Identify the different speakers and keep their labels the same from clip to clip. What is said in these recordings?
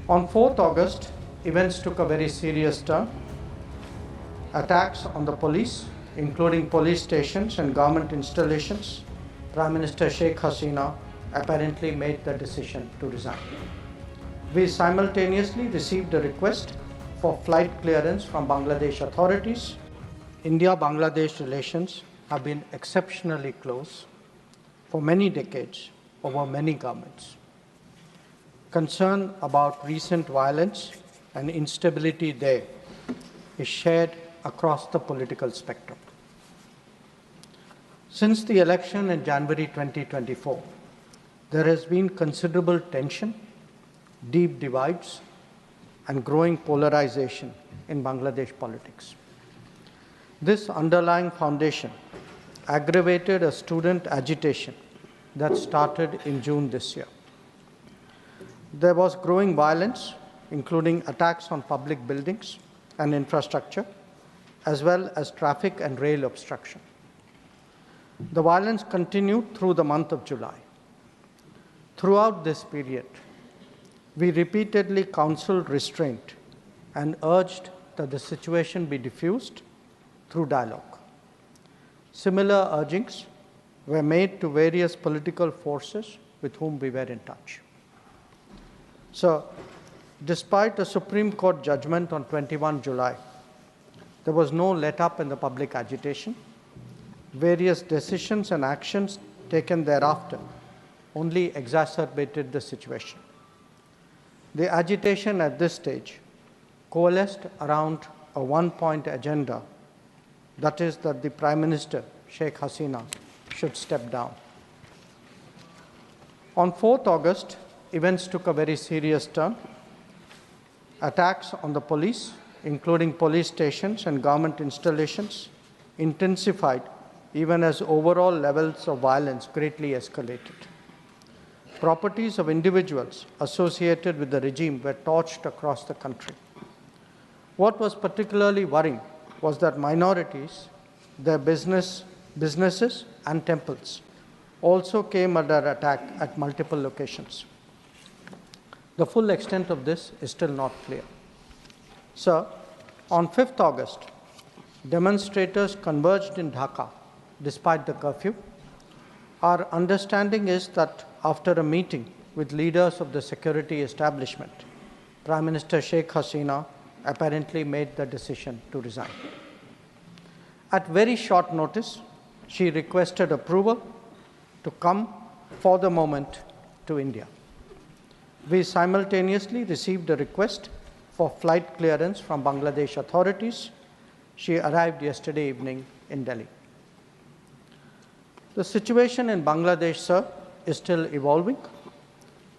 Speaker 1: On 4th August, events took a very serious turn. Attacks on the police, including police stations and government installations. Prime Minister Sheikh Hasina apparently made the decision to resign. We simultaneously received a request for flight clearance from Bangladesh authorities. India-Bangladesh relations have been exceptionally close for many decades over many governments. Concern about recent violence and instability there is shared across the political spectrum. Since the election in January 2024, there has been considerable tension, deep divides, and growing polarization in Bangladesh politics. This underlying foundation aggravated a student agitation that started in June this year. There was growing violence, including attacks on public buildings and infrastructure, as well as traffic and rail obstruction. The violence continued through the month of July. Throughout this period, we repeatedly counseled restraint and urged that the situation be diffused through dialogue. Similar urgings were made to various political forces with whom we were in touch. So, despite a Supreme Court judgment on 21 July, there was no let-up in the public agitation. Various decisions and actions taken thereafter only exacerbated the situation. The agitation at this stage coalesced around a one-point agenda, that is that the Prime Minister, Sheikh Hasina, should step down. On 4th August, events took a very serious turn. Attacks on the police, including police stations and government installations, intensified even as overall levels of violence greatly escalated. Properties of individuals associated with the regime were torched across the country. What was particularly worrying was that minorities, their businesses and temples also came under attack at multiple locations. The full extent of this is still not clear. Sir, on 5th August, demonstrators converged in Dhaka despite the curfew. Our understanding is that after a meeting with leaders of the security establishment, Prime Minister Sheikh Hasina apparently made the decision to resign. At very short notice, she requested approval to come for the moment to India. We simultaneously received a request for flight clearance from Bangladesh authorities. She arrived yesterday evening in Delhi. The situation in Bangladesh, sir, is still evolving.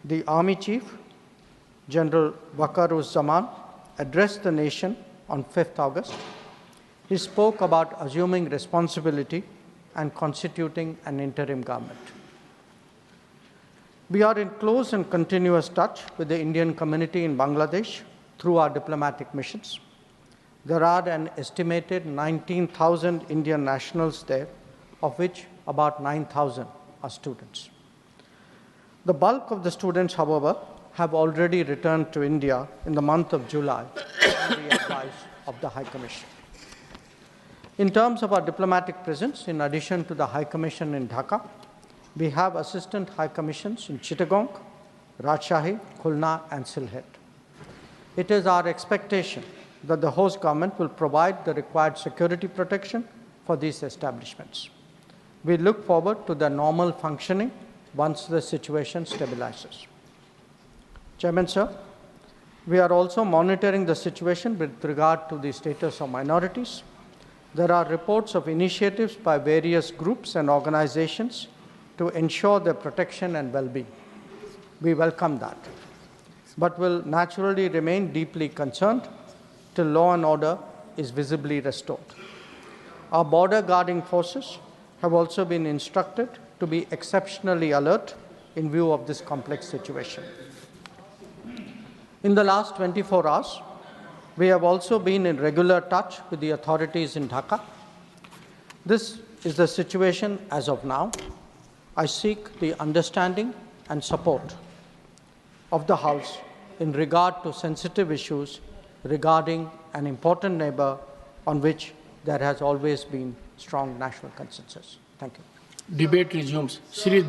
Speaker 1: The Army Chief, General Waqar-uz-Zaman, addressed the nation on 5th August. He spoke about assuming responsibility and constituting an interim government. We are in close and continuous touch with the Indian community in Bangladesh through our diplomatic missions. There are an estimated 19,000 Indian nationals there, of which about 9,000 are students. The bulk of the students, however, have already returned to India in the month of July on the advice of the High Commission. In terms of our diplomatic presence, in addition to the High Commission in Dhaka, we have assistant High Commissions in Chittagong, Rajshahi, Khulna, and Sylhet. It is our expectation that the host government will provide the required security protection for these establishments. We look forward to their normal functioning once the situation stabilizes. Chairman, sir, we are also monitoring the situation with regard to the status of minorities. There are reports of initiatives by various groups and organizations to ensure their protection and well-being. We welcome that, but will naturally remain deeply concerned till law and order is visibly restored. Our border guarding forces have also been instructed to be exceptionally alert in view of this complex situation. In the last 24 hours, we have also been in regular touch with the authorities in Dhaka. This is the situation as of now. I seek the understanding and support of the House in regard to sensitive issues regarding an important neighbor on which there has always been strong national consensus. Thank you.
Speaker 2: Debate resumes. Shri